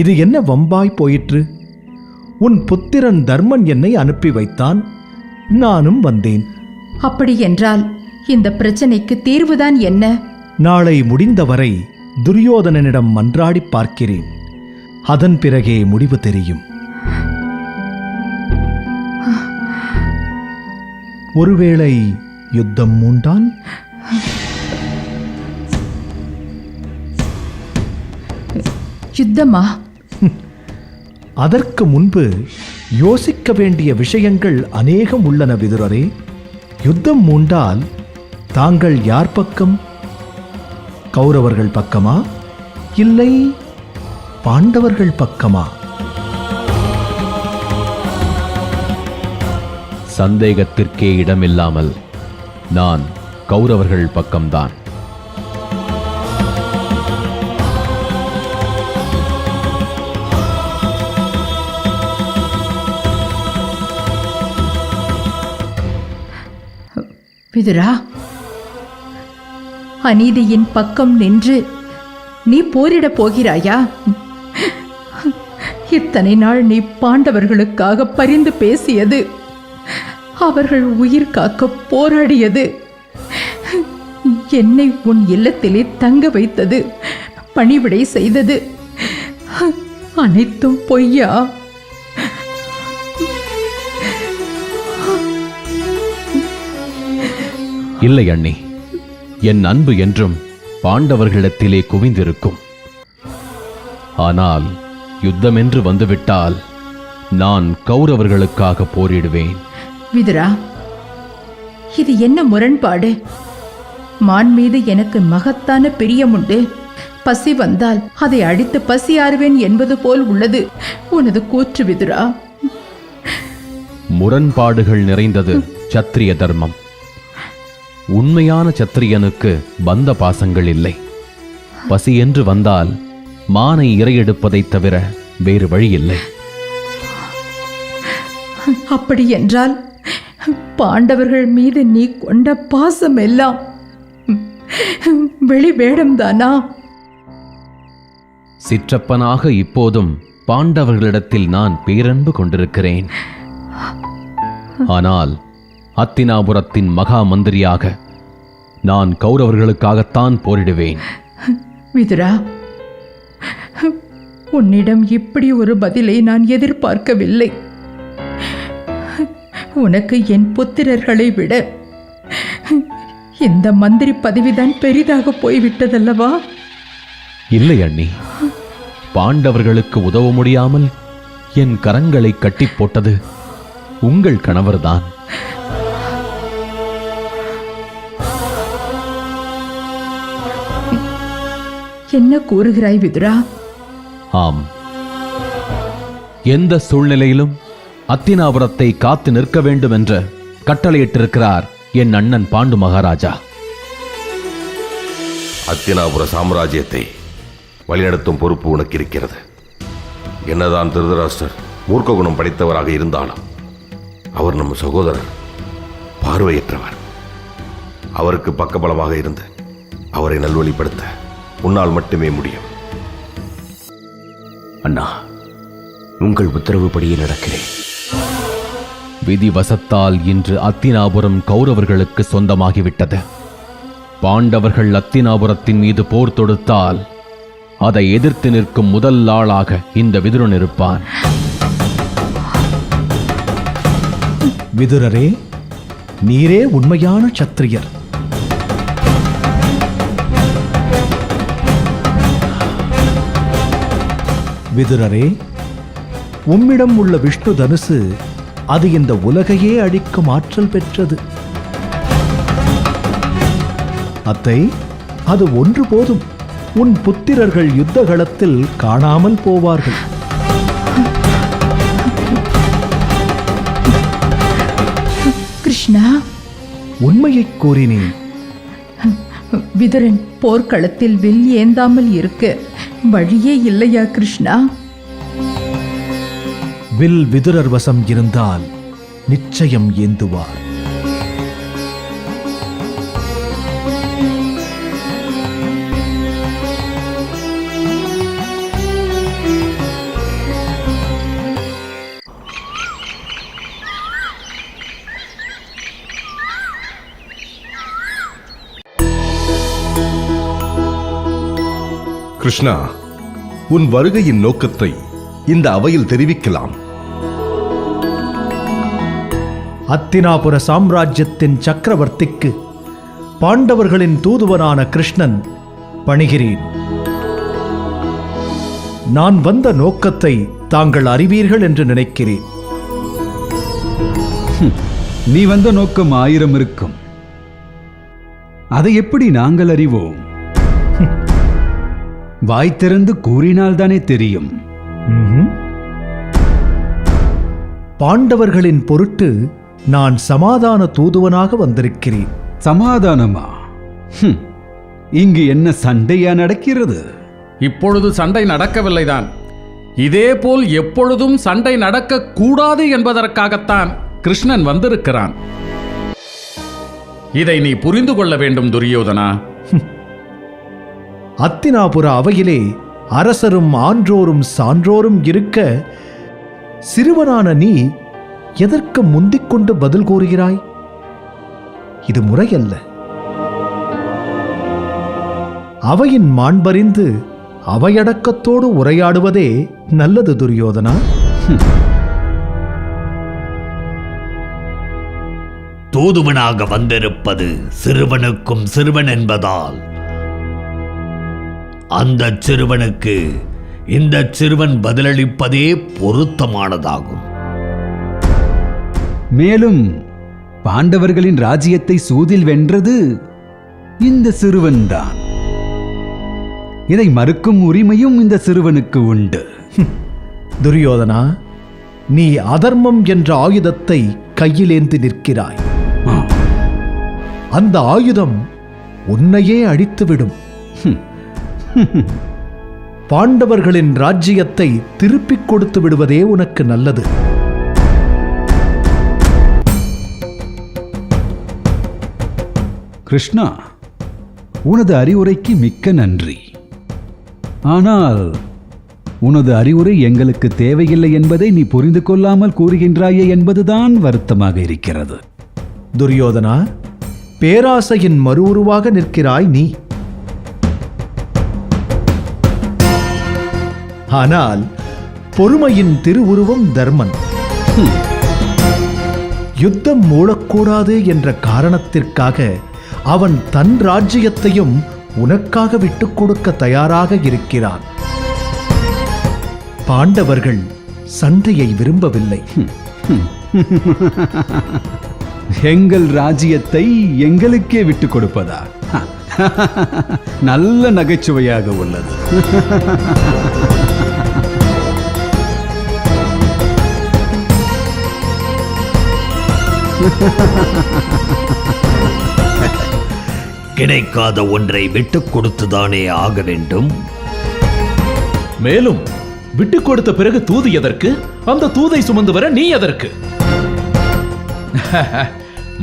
இது என்ன வம்பாய் போயிற்று? உன் புத்திரன் தர்மன் என்னை அனுப்பி வைத்தான், நானும் வந்தேன். அப்படி என்றால் இந்த பிரச்சனைக்கு தீர்வுதான் என்ன? நாளை முடிந்தவரை துரியோதனனிடம் மன்றாடி பார்க்கிறேன். அதன் பிறகே முடிவு தெரியும். ஒருவேளை யுத்தம் மூண்டால்? யுத்தமா? அதற்கு முன்பு யோசிக்க வேண்டிய விஷயங்கள் அநேகம் உள்ளன விதுரரே. யுத்தம் மூண்டால் தாங்கள் யார் பக்கம்? கௌரவர்கள் பக்கமா, இல்லை பாண்டவர்கள் பக்கமா? சந்தேகத்திற்கே இடமில்லாமல் நான் கௌரவர்கள் பக்கம்தான். விதுரா, அநீதியின் பக்கம் நின்று நீ போரிடப் போகிறாயா? இத்தனை நாள் நீ பாண்டவர்களுக்காக பரிந்து பேசியது, அவர்கள் உயிர் காக்க போராடியது, என்னை உன் இல்லத்திலே தங்க வைத்தது, பணிவிடை செய்தது, அனைத்தும் பொய்யா? இல்லை அண்ணி, என் அன்பு என்றும் பாண்டவர்களிடத்திலே குவிந்திருக்கும். ஆனால் யுத்தம் என்று வந்துவிட்டால் நான் கௌரவர்களுக்காக போரிடுவேன். விதுரா, இது என்ன முரண்பாடு? மான் மீது எனக்கு மகத்தான பிரியமுண்டு. பசி வந்தால் அதை அடித்து பசி ஆறுவேன் என்பது போல் உள்ளது உனது கூற்று விதுரா. முரண்பாடுகள் நிறைந்தது சத்திரிய தர்மம். உண்மையான சத்திரியனுக்கு பந்த பாசங்கள் இல்லை. பசி என்று வந்தால் மானை இரையெடுப்பதைத் தவிர வேறு வழி இல்லை. அப்படி என்றால் பாண்டவர்கள் மீது நீ கொண்ட பாசம் எல்லாம் வெளி வேடம்தானா? சிற்றப்பனாக இப்போதும் பாண்டவர்களிடத்தில் நான் பேரன்பு கொண்டிருக்கிறேன். ஆனால் அத்தினாபுரத்தின் மகா மந்திரியாக நான் கௌரவர்களுக்காகத்தான் போரிடுவேன். விதுரா, உன்னிடம் இப்படி ஒரு பதிலை நான் எதிர்பார்க்கவில்லை. உனக்கு என் புத்திரர்களை விட இந்த மந்திரி பதவிதான் பெரிதாக போய்விட்டதல்லவா? இல்லை அண்ணி, பாண்டவர்களுக்கு உதவ முடியாமல் என் கரங்களை கட்டி போட்டது உங்கள் கணவர்தான். என்ன கூறுகிறாய் விதுரா? ஆம், எந்த சூழ்நிலையிலும் அத்தினாபுரத்தை காத்து நிற்க வேண்டும் என்று கட்டளையிட்டிருக்கிறார் என் அண்ணன் பாண்டு மகாராஜா. அத்தினாபுர சாம்ராஜ்யத்தை வழிநடத்தும் பொறுப்பு உனக்கு இருக்கிறது. என்னதான் திருதராஷ்டிரர் மூர்க்க குணம் படைத்தவராக இருந்தாலும் அவர் நம் சகோதரர், பார்வையற்றவர். அவருக்கு பக்கபலமாக இருந்து அவரை நல்வழிப்படுத்த உன்னால் மட்டுமே முடியும். அண்ணா, உங்கள் உத்தரவுப்படியே நடக்கிறேன். விதி வசத்தால் இன்று அத்தினாபுரம் கௌரவர்களுக்கு சொந்தமாகிவிட்டது. பாண்டவர்கள் அத்தினாபுரத்தின் மீது போர் தொடுத்தால் அதை எதிர்த்து நிற்கும் முதல் ஆளாக இந்த விதுரன் இருப்பான். விதுரரே, நீரே உண்மையான சத்திரியர். விதுரரே, உம்மிடம் உள்ள விஷ்ணு தனுசு அது இந்த உலகையே அழிக்கும் ஆற்றல் பெற்றது. அத்தை, அது ஒன்று போதும். உன் புத்திரர்கள் யுத்த களத்தில் காணாமல் போவார்கள். கிருஷ்ணா, உண்மையை கூறினேன். விதுரன் போர்க்களத்தில் வில் ஏந்தாமல் இருக்க வழியே இல்லையா கிருஷ்ணா? வில் விதுரர் வசம் இருந்தால் நிச்சயம் ஏந்துவார். கிருஷ்ணா, உன் வருகையின் நோக்கத்தை இந்த அவையில் தெரிவிக்கலாம். அத்தினாபுர சாம்ராஜ்யத்தின் சக்கரவர்த்திக்கு பாண்டவர்களின் தூதுவனான கிருஷ்ணன் பணிகிறேன். நான் வந்த நோக்கத்தை தாங்கள் அறிவீர்கள் என்று நினைக்கிறேன். நீ வந்த நோக்கம் 1000 இருக்கும். அதை எப்படி நாங்கள் அறிவோம்? வாய் திறந்து கூறினால்தானே தெரியும். பாண்டவர்களின் பொருட்டு நான் சமாதான தூதுவனாக வந்திருக்கிறேன். சமாதானமா? இங்கு என்ன சண்டையா நடக்கிறது? இப்பொழுது சண்டை நடக்கவில்லைதான். இதேபோல் எப்பொழுதும் சண்டை நடக்க கூடாது என்பதற்காகத்தான் கிருஷ்ணன் வந்திருக்கிறான். இதை நீ புரிந்து கொள்ள வேண்டும் துரியோதனா. அத்தினாபுர அவையிலே அரசரும் ஆன்றோரும் சான்றோரும் இருக்க சிறுவனான நீ எதற்கு முந்திக் கொண்டு பதில் கூறுகிறாய்? இது முறையல்ல. அவையின் மாண்பறிந்து அவையடக்கத்தோடு உரையாடுவதே நல்லது துரியோதனா. தூதுவனாக வந்திருப்பது சிறுவனுக்கும் சிறுவன் என்பதால் அந்த சிறுவனுக்கு இந்த சிறுவன் பதிலளிப்பதே பொருத்தமானதாகும். மேலும் பாண்டவர்களின் ராஜ்யத்தை சூதில் வென்றது இந்த சிறுவன்தான். இதை மறுக்கும் உரிமையும் இந்த சிறுவனுக்கு உண்டு. துரியோதனா, நீ அதர்மம் என்ற ஆயுதத்தை கையிலேந்தி நிற்கிறாய். அந்த ஆயுதம் உன்னையே அழித்துவிடும். பாண்டவர்களின் ராஜ்யத்தை திருப்பிக் கொடுத்து விடுவதே உனக்கு நல்லது. கிருஷ்ணா, உனது அறிவுரைக்கு மிக்க நன்றி. ஆனால் உனது அறிவுரை எங்களுக்கு தேவையில்லை என்பதை நீ புரிந்து கொள்ளாமல் கூறுகின்றாயே என்பதுதான் வருத்தமாக இருக்கிறது. துரியோதனா, பேராசையின் மறு உருவாக நிற்கிறாய் நீ. ஆனால் பொறுமையின் திருவுருவம் தர்மன். யுத்தம் மூளக்கூடாது என்ற காரணத்திற்காக அவன் தன் ராஜ்யத்தையும் உனக்காக விட்டுக் கொடுக்க தயாராக இருக்கிறான். பாண்டவர்கள் சண்டையை விரும்பவில்லை. எங்கள் ராஜ்யத்தை எங்களுக்கே விட்டுக் கொடுப்பதா? நல்ல நகைச்சுவையாக உள்ளது. கிடைக்காத ஒன்றை விட்டுக் கொடுத்துதானே ஆக வேண்டும். மேலும் விட்டுக் கொடுத்த பிறகு தூது எதற்கு? அந்த தூதை சுமந்து வர நீ எதற்கு?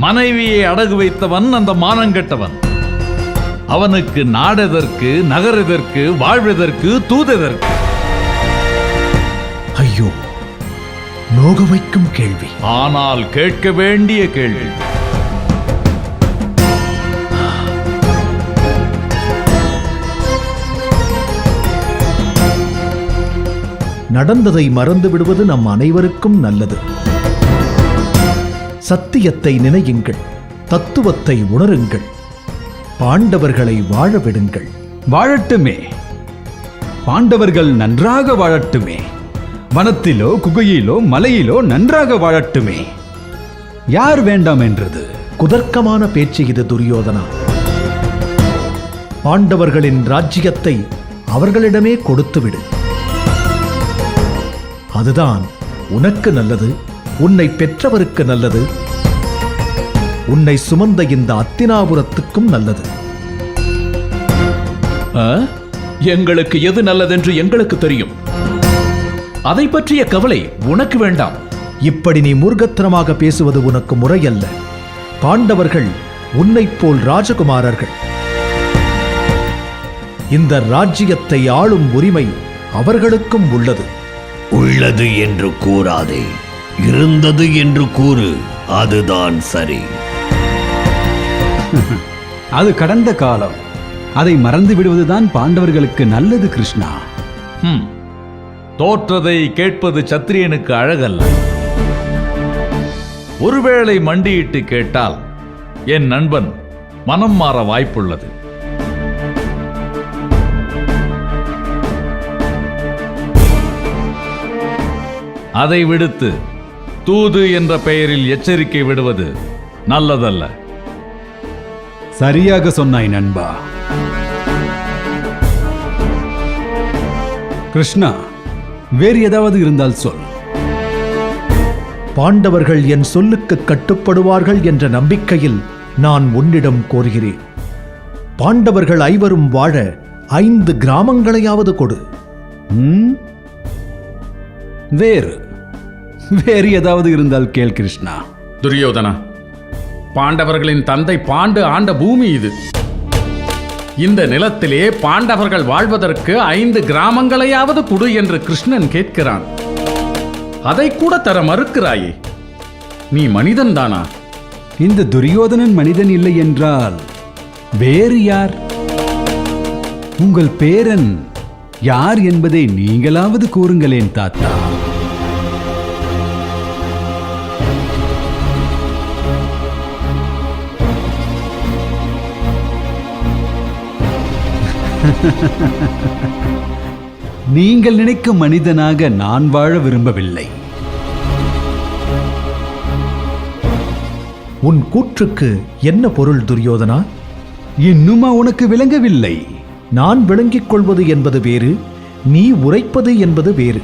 மனைவியை அடகு வைத்தவன் அந்த மானங்கெட்டவன். அவனுக்கு நாடெதற்கு, நகரெதற்கு, வாழ்வதற்கு, தூதெதற்கு? ஐயோ, நோக வைக்கும் கேள்வி. ஆனால் கேட்க வேண்டிய கேள்வி. நடந்ததை மறந்து விடுவது நம் அனைவருக்கும் நல்லது. சத்தியத்தை நினையுங்கள், தத்துவத்தை உணருங்கள், பாண்டவர்களை வாழ விடுங்கள். வாழட்டுமே, பாண்டவர்கள் நன்றாக வாழட்டுமே. வனத்திலோ குகையிலோ மலையிலோ நன்றாக வாழட்டுமே. யார் வேண்டாம் என்றது? குதர்க்கமான பேச்சு இது துரியோதனா. பாண்டவர்களின் ராஜ்யத்தை அவர்களிடமே கொடுத்துவிடு. அதுதான் உனக்கு நல்லது, உன்னை பெற்றவருக்கு நல்லது, உன்னை சுமந்த இந்த அத்தினாபுரத்துக்கும் நல்லது. எங்களுக்கு எது நல்லதென்று எங்களுக்கு தெரியும். அதை பற்றிய கவலை உனக்கு வேண்டாம். இப்படி நீ மூர்க்கத்தனமாக பேசுவது உனக்கு முறையல்ல. பாண்டவர்கள் உன்னைப் போல் ராஜகுமாரர்கள். இந்த ராஜ்யத்தை ஆளும் உரிமை அவர்களுக்கும் உள்ளது. உள்ளது என்று கூறாதே, இருந்தது என்று கூறு. அதுதான் சரி. அது கடந்த காலம். அதை மறந்து விடுவதுதான் பாண்டவர்களுக்கு நல்லது கிருஷ்ணா. தோற்றதை கேட்பது சத்திரியனுக்கு அழகல்ல. ஒருவேளை மண்டியிட்டு கேட்டால் என் நண்பன் மனம் மாற வாய்ப்புள்ளது. அதை விடுத்து தூது என்ற பெயரில் எச்சரிக்கை விடுவது நல்லதல்ல. சரியாக சொன்னாய் நண்பா. கிருஷ்ணா, வேறு ஏதாவது இருந்தால் சொல். பாண்டவர்கள் என் சொல்லுக்கு கட்டுப்படுவார்கள் என்ற நம்பிக்கையில் நான் உன்னிடம் கோருகிறேன். பாண்டவர்கள் 5 வாழ 5 கிராமங்களையாவது கொடு. வேறு ஏதாவது இருந்தால் கேள் கிருஷ்ணா. துரியோதனா, பாண்டவர்களின் தந்தை பாண்டு ஆண்ட பூமி இது. இந்த நிலத்திலே பாண்டவர்கள் வாழ்வதற்கு 5 கிராமங்களையாவது கொடு என்று கிருஷ்ணன் கேட்கிறான். அதை கூட தர மறுக்கிறாயே, நீ மனிதன்தானா? இந்த துரியோதனன் மனிதன் இல்லை என்றால் வேறு யார்? உங்கள் பேரன் யார் என்பதை நீங்களாவது கூறுங்களேன் தாத்தா. நீங்கள் நினைக்கும் மனிதனாக நான் வாழ விரும்பவில்லை. உன் கூற்றுக்கு என்ன பொருள் துரியோதனா? இன்னுமா உனக்கு விளங்கவில்லை? நான் விளங்கிக் கொள்வது என்பது வேறு, நீ உரைப்பது என்பது வேறு.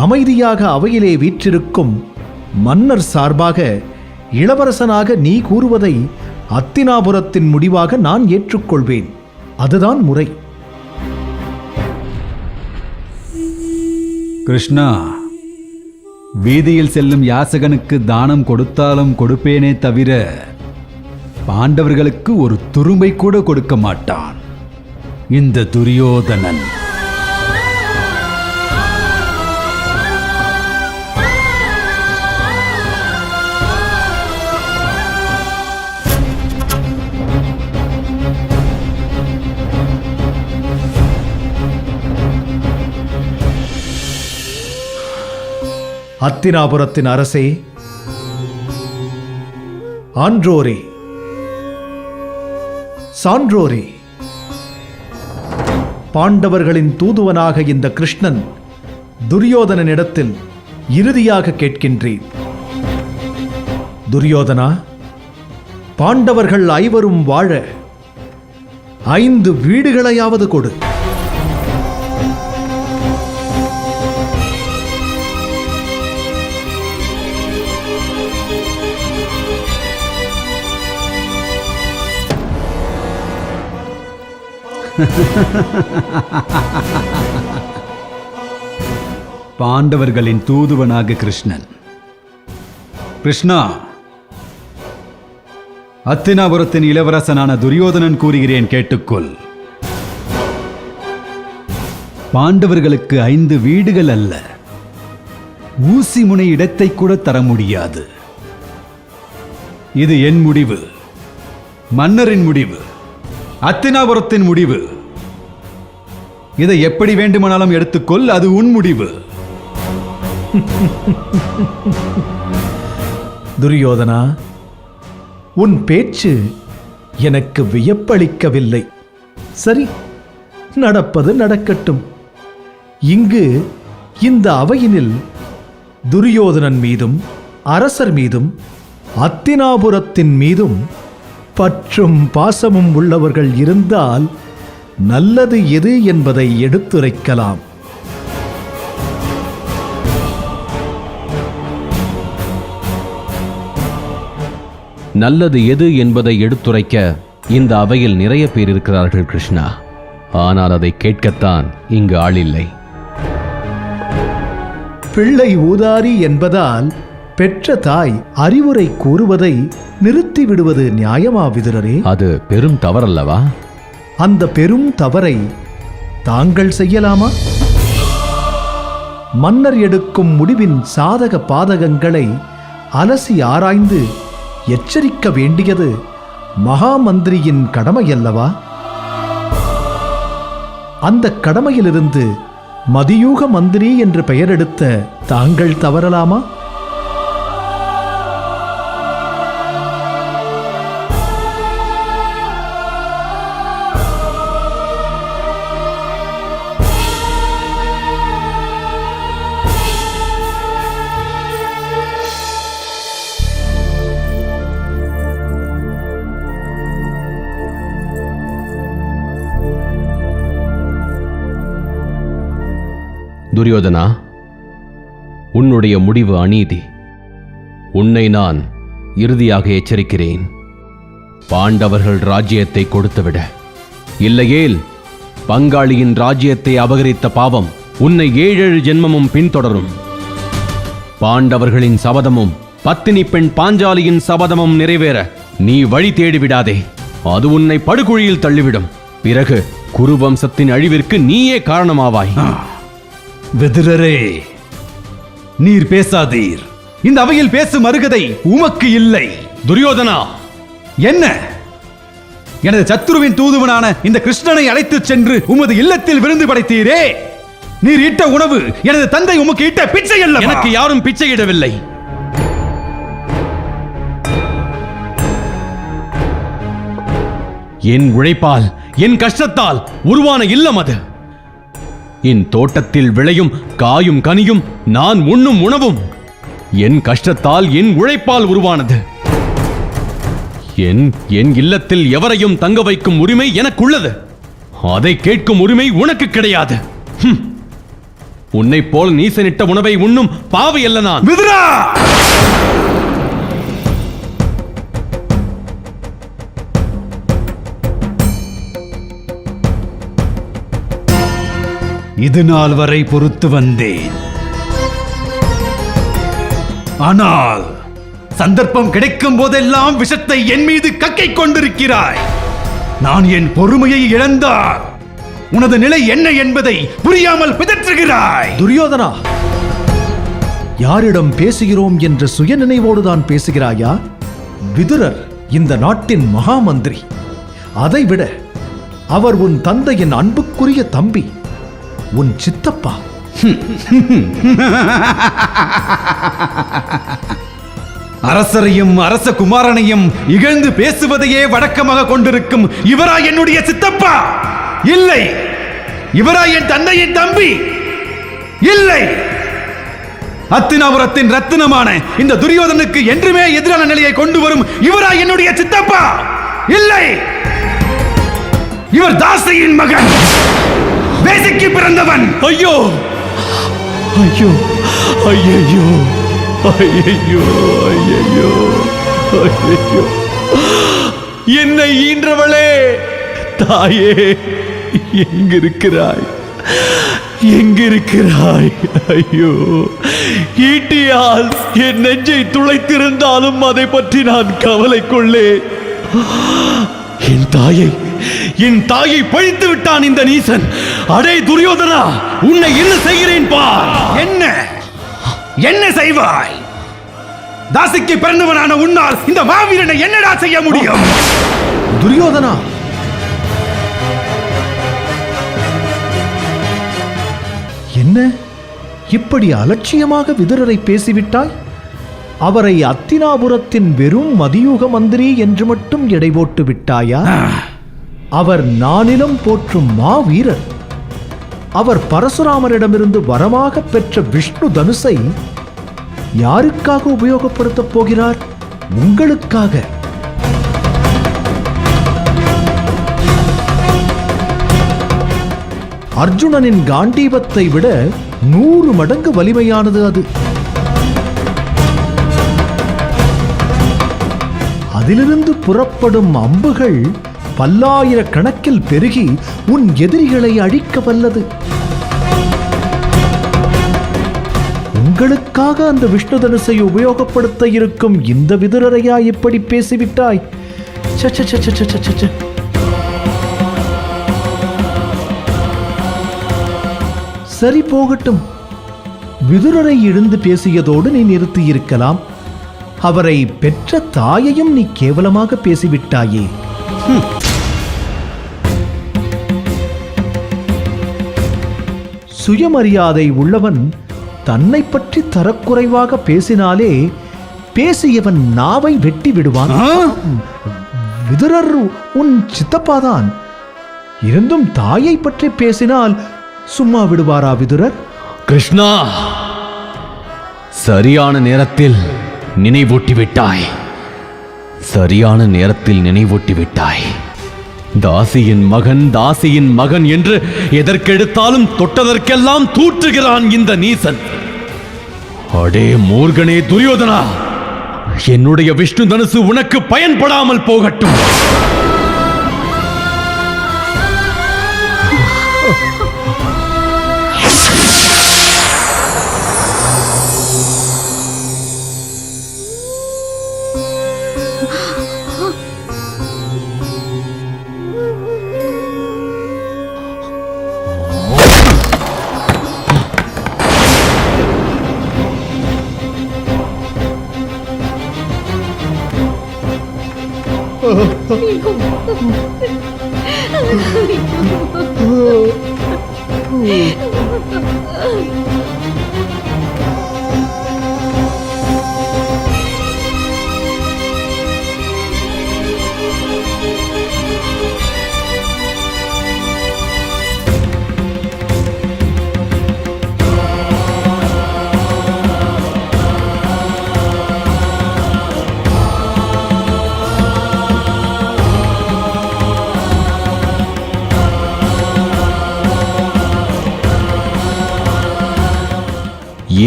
அமைதியாக அவையிலே வீற்றிருக்கும் மன்னர் சார்பாக இளவரசனாக நீ கூறுவதை அத்தினாபுரத்தின் முடிவாக நான் ஏற்றுக்கொள்வேன். அதுதான் முறை. கிருஷ்ணா, வீதியில் செல்லும் யாசகனுக்கு தானம் கொடுத்தாலும் கொடுப்பேனே தவிர பாண்டவர்களுக்கு ஒரு துரும்பை கூட கொடுக்க மாட்டான் இந்த துரியோதனன். அத்தினாபுரத்தின் அரசே, ஆன்றோரே, சான்றோரே, பாண்டவர்களின் தூதுவனாக இந்த கிருஷ்ணன் துரியோதனனிடத்தில் இறுதியாக கேட்கின்றேன். துரியோதனா, பாண்டவர்கள் 5 வாழ 5 வீடுகளையாவது கொடு. பாண்டவர்களின் தூதுவனாக கிருஷ்ணன். கிருஷ்ணா, அத்தினாபுரத்தின் இளவரசனான துரியோதனன் கூறுகிறேன், கேட்டுக்கொள். பாண்டவர்களுக்கு 5 வீடுகள் அல்ல, ஊசி முனை இடத்தை கூட தர முடியாது. இது என் முடிவு, மன்னரின் முடிவு, அத்தினாபுரத்தின் முடிவு. இதை எப்படி வேண்டுமானாலும் எடுத்துக்கொள், அது உன் முடிவு. துரியோதனா, உன் பேச்சு எனக்கு வியப்பளிக்கவில்லை. சரி, நடப்பது நடக்கட்டும். இங்கு இந்த அவையினில் துரியோதனன் மீதும் அரசர் மீதும் அத்தினாபுரத்தின் மீதும் பற்றும் பாசமும் உள்ளவர்கள் இருந்தால் நல்லது எது என்பதை எடுத்துரைக்கலாம். நல்லது எது என்பதை எடுத்துரைக்க இந்த அவையில் நிறைய பேர் இருக்கிறார்கள் கிருஷ்ணா. ஆனால் அதை கேட்கத்தான் இங்கு ஆளில்லை. பிள்ளை ஊதாரி என்பதால் பெற்ற தாய் அறிவுரை கூறுவதை நிறுத்திவிடுவது நியாயமா விதுரரே? அது பெரும் தவறல்லவா? அந்த பெரும் தவறை தாங்கள் செய்யலாமா? மன்னர் எடுக்கும் முடிவின் சாதக பாதகங்களை அலசி ஆராய்ந்து எச்சரிக்க வேண்டியது மகாமந்திரியின் கடமையல்லவா? அந்த கடமையிலிருந்து மதியூக மந்திரி என்று பெயரெடுத்த தாங்கள் தவறலாமா? துரியோதனா, உன்னுடைய முடிவு அநீதி. உன்னை நான் இறுதியாக எச்சரிக்கிறேன். பாண்டவர்கள் ராஜ்யத்தை கொடுத்துவிட, இல்லையேல் பங்காளியின் ராஜ்யத்தை அபகரித்த பாவம் உன்னை 7 ஜென்மமும் பின்தொடரும். பாண்டவர்களின் சபதமும் பத்தினி பெண் பாஞ்சாலியின் சபதமும் நிறைவேற நீ வழி தேடிவிடாதே. அது உன்னை படுகுழியில் தள்ளிவிடும். பிறகு குருவம்சத்தின் அழிவிற்கு நீயே காரணமாவாய். விதுரரே, நீர் பேசாதீர். இந்த அவையில் பேசும் அருகதை உமக்கு இல்லை. துரியோதனா, என்ன? எனது சத்துருவின் தூதுவனான இந்த கிருஷ்ணனை அழைத்துச் சென்று உமது இல்லத்தில் விருந்து படைத்தீரே. நீர் இட்ட உணவு எனது தந்தை உமக்கு இட்ட பிச்சை அல்ல. எனக்கு யாரும் பிச்சையிடவில்லை. என் உழைப்பால், என் கஷ்டத்தால் உருவான இல்லம் அது. என் தோட்டத்தில் விளையும் காயும் கனியும் நான் உண்ணும் உணவும் என் கஷ்டத்தால், என் உழைப்பால் உருவானது. என் இல்லத்தில் எவரையும் தங்க வைக்கும் உரிமை எனக்குள்ளது. அதை கேட்கும் உரிமை உனக்கு கிடையாது. உன்னை போல் நீசனிட்ட உணவை உண்ணும் பாவி அல்ல நான். விதுரா! இது நாள் வரை பொறுத்து வந்தேன். ஆனால் சந்தர்ப்பம் கிடைக்கும் போதெல்லாம் விஷத்தை என் மீது கக்கிக் கொண்டிருக்கிறாய். நான் என் பொறுமையை இழந்தால் உனது நிலை என்ன என்பதை புரியாமல் பிதற்றுகிறாய். துரியோதனா, யாரிடம் பேசுகிறோம் என்ற சுயநினைவோடுதான் பேசுகிறாயா? விதுரர் இந்த நாட்டின் மகாமந்திரி. அதைவிட அவர் உன் தந்தையின் அன்புக்குரிய தம்பி, உன் சித்தப்பா. அரசரையும் அரச குமாரனையும் இகழ்ந்து பேசுவதையே வழக்கமாக கொண்டிருக்கும் இவரா என்னுடைய சித்தப்பா? இல்லை. இவரா என் தந்தையின் தம்பி? இல்லை. அத்தினாபுரத்தின் ரத்தினமான இந்த துரியோதனுக்கு என்றுமே எதிரான நிலையை கொண்டு வரும் இவரா என்னுடைய சித்தப்பா? இல்லை. இவர் தாசையின் மகன், வேசிக்கு பிறந்தவன். ஐயோ ஐயோ ஐயோ ஐயோ ஐயோ ஐயோ! என்னை ஈன்றவளே, தாயே, எங்கிருக்கிறாய்? எங்கிருக்கிறாய்? ஐயோ! ஈட்டியால் என் நெஞ்சை துளைத்திருந்தாலும் அதை பற்றி நான் கவலை கொள்ளேன். என் தாயை பழித்து விட்டான் இந்த நீசன். அடே துரியோதனா, உன்னை என்ன செய்கிறேன் பார். என்ன செய்வாய்? தாசிக்கு பிறந்தவனான உன்னால் இந்த மாவீரனை என்னடா செய்ய முடியும்? துரியோதனா, என்ன இப்படி அலட்சியமாக விதுரரை பேசிவிட்டாய்? அவரை அத்தினாபுரத்தின் வெறும் மதியூக மந்திரி என்று மட்டும் எடை போட்டு விட்டாயா? அவர் நானிலம் போற்றும் மாவீரர். அவர் பரசுராமரிடமிருந்து வரமாக பெற்ற விஷ்ணு தனுசை யாருக்காக உபயோகப்படுத்தப் போகிறார்? உங்களுக்காக. அர்ஜுனனின் காண்டீபத்தை விட 100 மடங்கு வலிமையானது அது. அதிலிருந்து புறப்படும் அம்புகள் பல்லாயிரக்கணக்கில் பெருகி உன் எதிரிகளை அழிக்க வல்லது. உங்களுக்காக அந்த விஷ்ணு தனுசை உபயோகப்படுத்த இருக்கும் இந்த விதுரரையா இப்படி பேசிவிட்டாய்? சரி, போகட்டும். விதுரரை இழுந்து பேசியதோடு நீ நிறுத்தியிருக்கலாம். அவரை பெற்ற தாயையும் நீ கேவலமாக பேசிவிட்டாயே. சுயமரியாதை உள்ளவன் தன்னை பற்றி தரக்குறைவாக பேசினாலே பேசியவன் நாவை வெட்டி விடுவான். விதுரர் உன் சித்தப்பாதான். இருந்தும் தாயை பற்றி பேசினால் சும்மா விடுவாரா விதுரர்? கிருஷ்ணா, சரியான நேரத்தில் நினைவூட்டி விட்டாய். சரியான நேரத்தில் நினைவூட்டி விட்டாய். தாசியின் மகன், தாசியின் மகன் என்று எதற்கெடுத்தாலும் தொட்டதற்கெல்லாம் தூற்றுகிறான் இந்த நீசன். அடே மூர்கனே துரியோதனா, என்னுடைய விஷ்ணு தனுசு உனக்கு பயன்படாமல் போகட்டும்.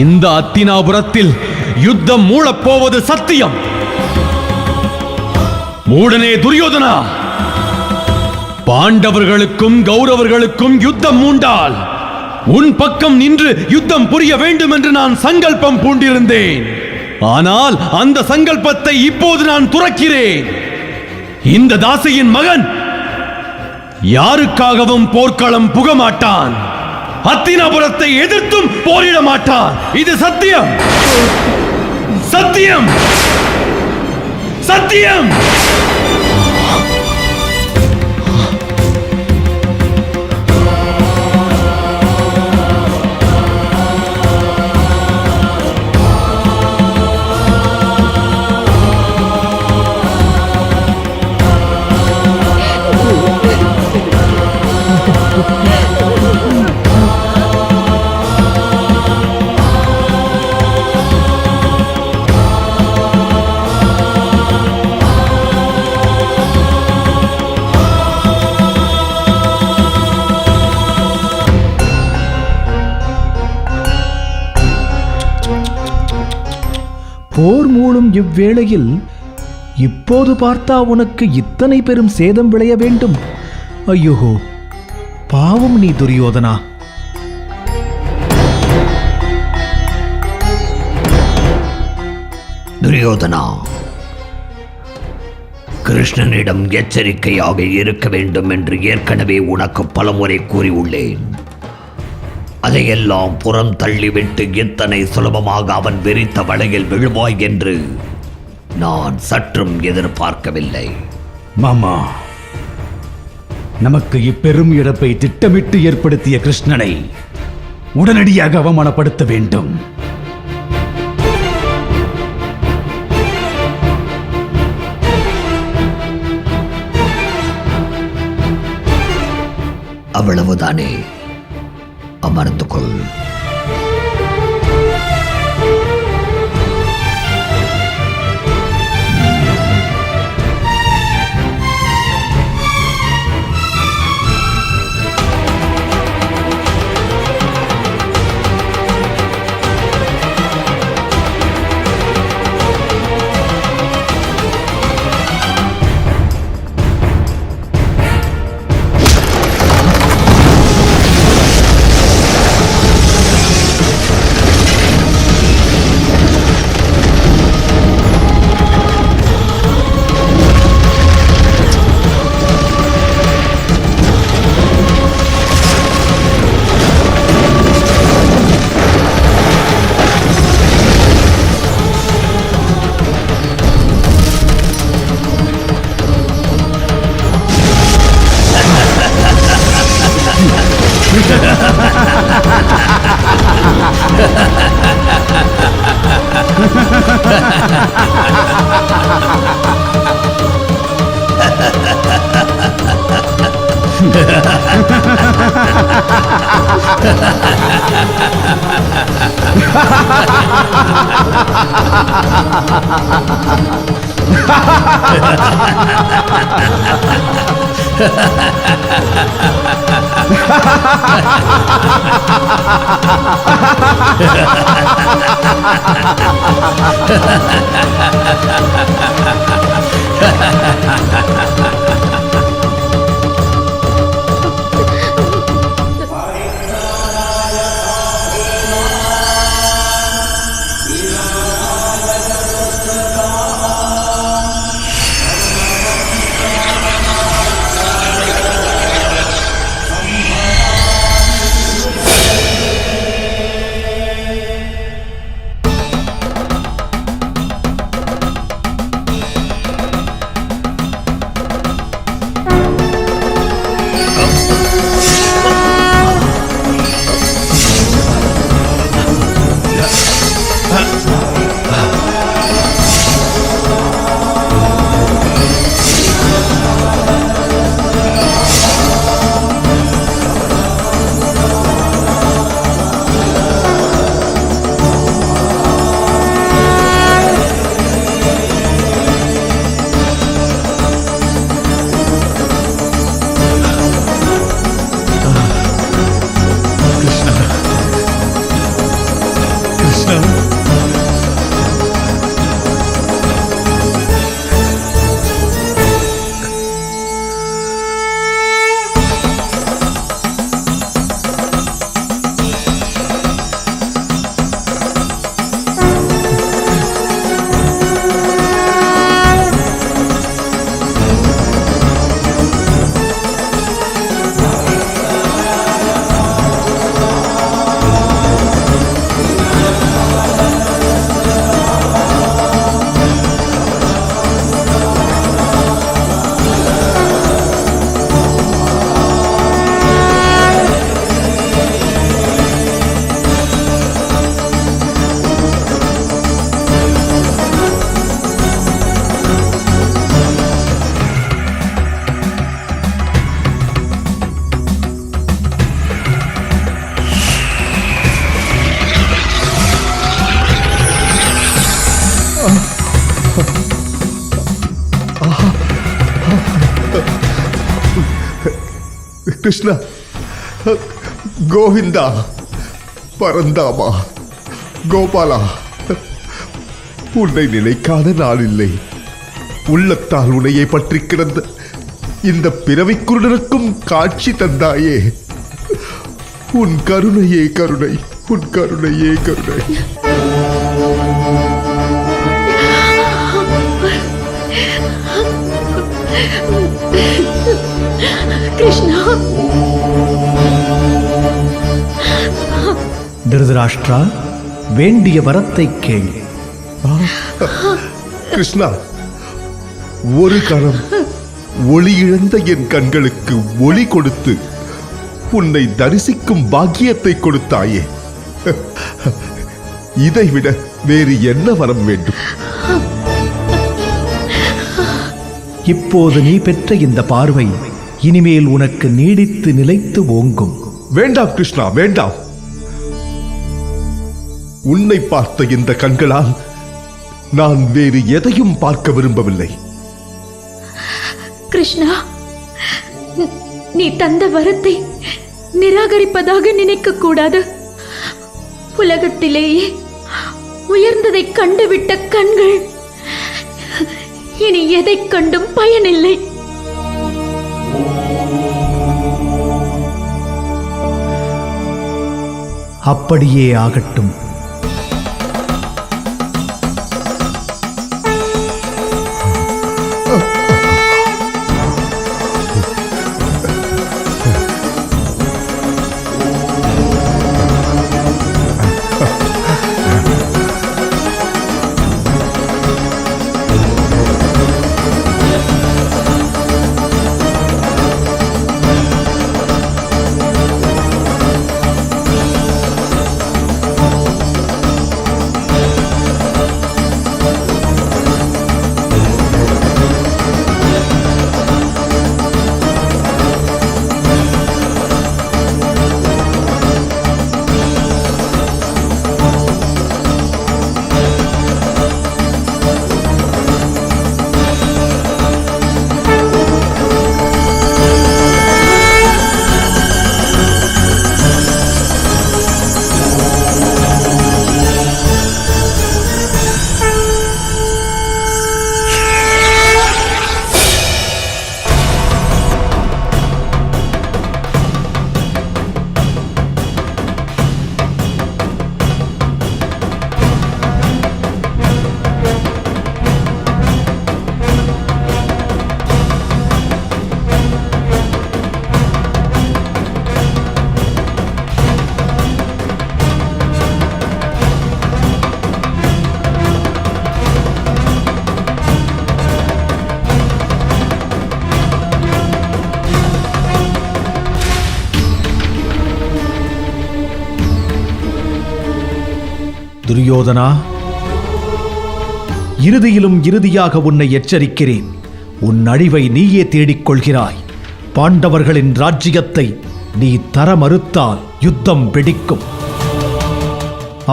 இந்த அத்தினாபுரத்தில் யுத்தம் மூளப்போவது சத்தியம். மூடனே துரியோதனா, பாண்டவர்களுக்கும் கௌரவர்களுக்கும் யுத்தம் மூண்டால் உன் பக்கம் நின்று யுத்தம் புரிய வேண்டும் என்று நான் சங்கல்பம் பூண்டிருந்தேன். ஆனால் அந்த சங்கல்பத்தை இப்போது நான் துறக்கிறேன். இந்த தாசியின் மகன் யாருக்காகவும் போர்க்களம் புக மாட்டான். அத்தினாபுரத்தை எதிர்த்தும் போரிட மாட்டான். இது சத்தியம், சத்தியம், சத்தியம். போர் மூளும் இவ்வேளையில் இப்போது பார்த்தா உனக்கு இத்தனை பெரும் சேதம் விளைய வேண்டும்? ஐயோ, பாவம் நீ துரியோதனா. துரியோதனா, கிருஷ்ணனிடம் எச்சரிக்கையாக இருக்க வேண்டும் என்று ஏற்கனவே உனக்கு பலமுறை கூறியுள்ளேன். அதையெல்லாம் புறம் தள்ளிவிட்டு இத்தனை சுலபமாக அவன் வெறித்த வலையில் விழுவாய் என்று நான் சற்றும் எதிர்பார்க்கவில்லை. மாமா, நமக்கு இப்பெரும் இழப்பை திட்டமிட்டு ஏற்படுத்திய கிருஷ்ணனை உடனடியாக அவமானப்படுத்த வேண்டும். அவ்வளவுதானே? அமர்ந்து கொள். கிருஷ்ணா, கோவிந்தா, பரந்தாமா, கோபாலா, உன்னை நினைக்காத நாள் இல்லை. உள்ளத்தால் உன்னையை பற்றி கிடந்த இந்த பிறவிக்குருடனுக்கும் காட்சி தந்தாயே. உன் கருணையே கருணை, உன் கருணையே கருணை. கிருஷ்ணா. திருதராஷ்டிரா, வேண்டிய வரத்தை கேள். கிருஷ்ணா, ஒரு கணம் ஒளி இழந்த என் கண்களுக்கு ஒளி கொடுத்து உன்னை தரிசிக்கும் பாக்கியத்தை கொடுத்தாயே. இதைவிட வேறு என்ன வரம் வேண்டும்? இப்போது நீ பெற்ற இந்த பார்வை இனிமேல் உனக்கு நீடித்து நிலைத்து ஓங்கும். வேண்டாம் கிருஷ்ணா, வேண்டாம். உன்னை பார்த்த இந்த கண்களால் நான் வேறு எதையும் பார்க்க விரும்பவில்லை. கிருஷ்ணா, நீ தந்த வரத்தை நிராகரிப்பதாக நினைக்க கூடாது. உலகத்திலேயே உயர்ந்ததை கண்டுவிட்ட கண்கள் இனி எதை கண்டும் பயனில்லை. அப்படியே ஆகட்டும். துரியோதனா, இறுதியிலும் இறுதியாக உன்னை எச்சரிக்கிறேன். உன் அழிவை நீயே தேடிக்கொள்கிறாய். பாண்டவர்களின் ராஜ்ஜியத்தை நீ தர மறுத்தால் யுத்தம் வெடிக்கும்.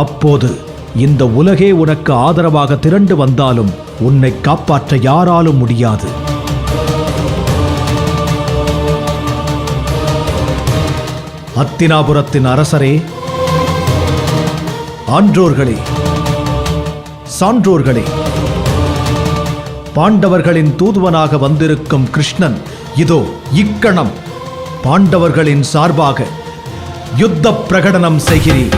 அப்போது இந்த உலகே உனக்கு ஆதரவாக திரண்டு வந்தாலும் உன்னை காப்பாற்ற யாராலும் முடியாது. அத்தினாபுரத்தின் அரசரே, ஆன்றோர்களே, சான்றோர்களே, பாண்டவர்களின் தூதுவனாக வந்திருக்கும் கிருஷ்ணன் இதோ இக்கணம் பாண்டவர்களின் சார்பாக யுத்த பிரகடனம் செய்கிறேன்.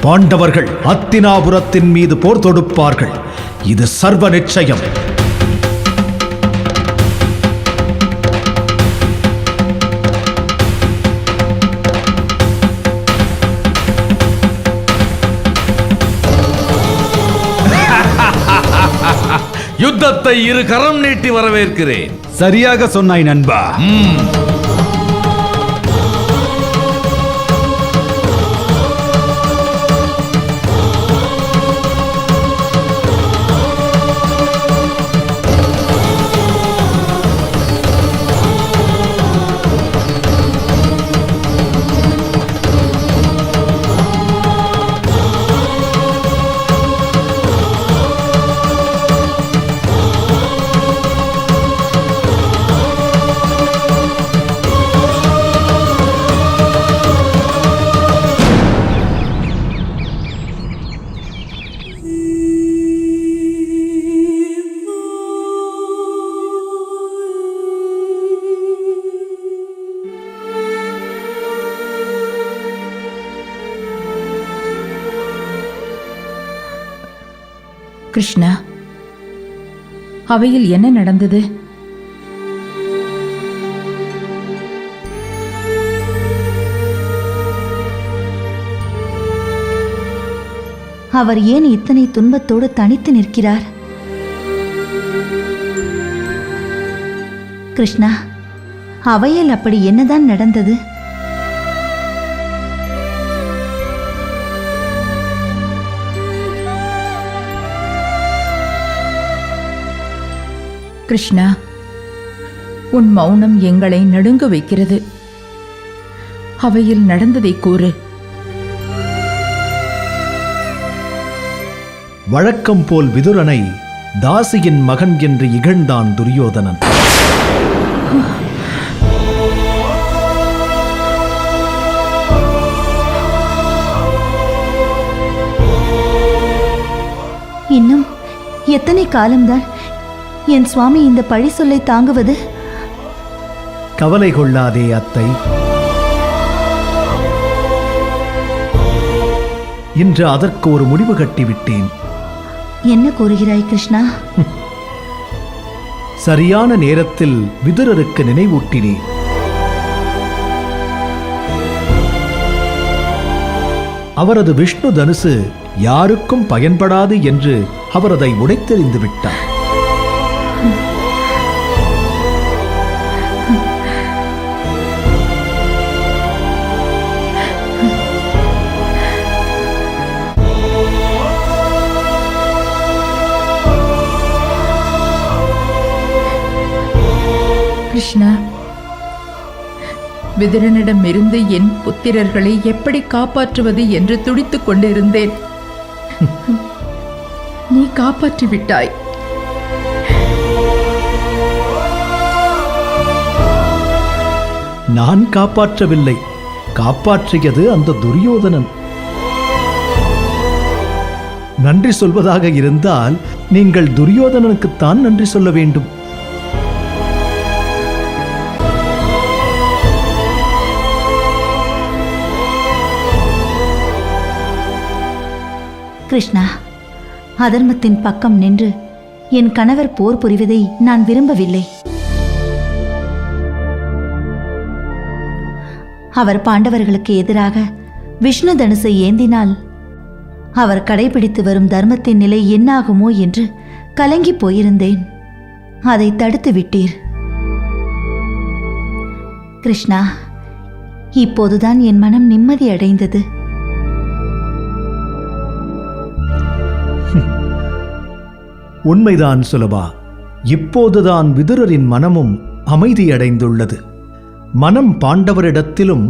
பாண்டவர்கள் அத்தினாபுரத்தின் மீது போர் தொடுப்பார்கள். இது சர்வ நிச்சயம். யுத்தத்தை இரு கரம் நீட்டி வரவேற்கிறேன். சரியாக சொன்னாய் நண்பா. கிருஷ்ணா, அவையில் என்ன நடந்தது? அவர் ஏன் இத்தனை துன்பத்தோடு தனித்து நிற்கிறார்? கிருஷ்ணா, அவையில் அப்படி என்னதான் நடந்தது? கிருஷ்ணா, உன் மௌனம் எங்களை நடுங்க வைக்கிறது. அவையில் நடந்ததை கூறு. வழக்கம் போல் விதுரனை தாசியின் மகன் என்று இகழ்ந்தான் துரியோதனன். இன்னும் எத்தனை காலம்தான் என் சுவாமி இந்த பழி சொல்லை தாங்குவது? கவலை கொள்ளாதே அத்தை. இன்று அதற்கு ஒரு முடிவு கட்டிவிட்டேன். என்ன கூறுகிறாய் கிருஷ்ணா? சரியான நேரத்தில் விதுரருக்கு நினைவூட்டினேன். அவரது விஷ்ணு தனுசு யாருக்கும் பயன்படாது என்று அவர் அதை உடைத்தெறிந்து விட்டார். கிருஷ்ணா, விதுரனிடமிருந்து என் புத்திரர்களை எப்படி காப்பாற்றுவது என்று துடித்துக் கொண்டிருந்தேன். நீ காப்பாற்றி விட்டாய். நான் காப்பாற்றவில்லை, காப்பாற்றியது அந்த துரியோதனன். நன்றி சொல்வதாக இருந்தால் நீங்கள் துரியோதனனுக்குத்தான் நன்றி சொல்ல வேண்டும். கிருஷ்ணா, அதர்மத்தின் பக்கம் நின்று என் கணவர் போர் புரிவதை நான் விரும்பவில்லை. அவர் பாண்டவர்களுக்கு எதிராக விஷ்ணு தனுசை ஏந்தினால் அவர் கடைபிடித்து வரும் தர்மத்தின் நிலை என்னாகுமோ என்று கலங்கி போயிருந்தேன். அதை தடுத்து விட்டீர். கிருஷ்ணா, இப்போதுதான் என் மனம் நிம்மதி அடைந்தது. உண்மைதான் சுலபா. இப்போதுதான் விதுரரின் மனமும் அமைதியடைந்துள்ளது. மனம் பாண்டவரிடத்திலும்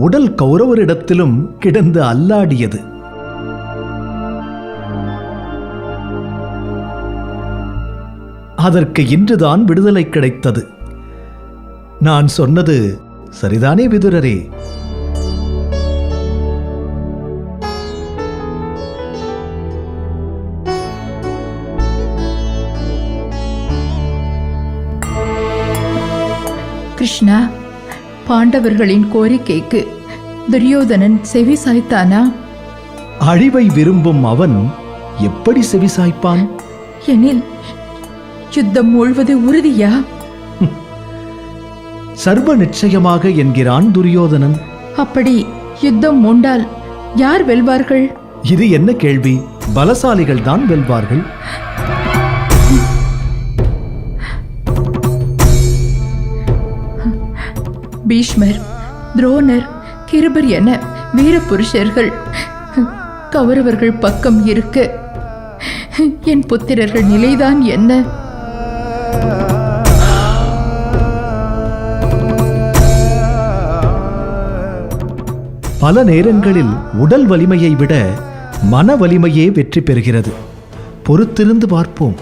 உடல் கௌரவரிடத்திலும் கிடந்து அல்லாடியது. அதற்கு இன்றுதான் விடுதலை கிடைத்தது. நான் சொன்னது சரிதானே விதுரரே? கிருஷ்ணா, பாண்டவர்களின் கோரிக்கைக்கு துரியோதனன் செவி சாய்த்தானா? அழிவை விரும்பும் அவன் எப்படி செவிசாய்ப்பான்? எனில் யுத்தம் மூழ்வது உறுதியா? சர்வ நிச்சயமாக என்கிறான் துரியோதனன். அப்படி யுத்தம் மூண்டால் யார் வெல்வார்கள்? இது என்ன கேள்வி? பலசாலிகள் தான் வெல்வார்கள். பீஷ்மர், துரோணர், கிருபர் என வீரபுருஷர்கள் கௌரவர்கள் பக்கம் இருக்க என் புத்திரர்கள் நிலைதான் என்ன? பல நேரங்களில் உடல் வலிமையை விட மன வலிமையே வெற்றி பெறுகிறது. பொறுத்திருந்து பார்ப்போம்.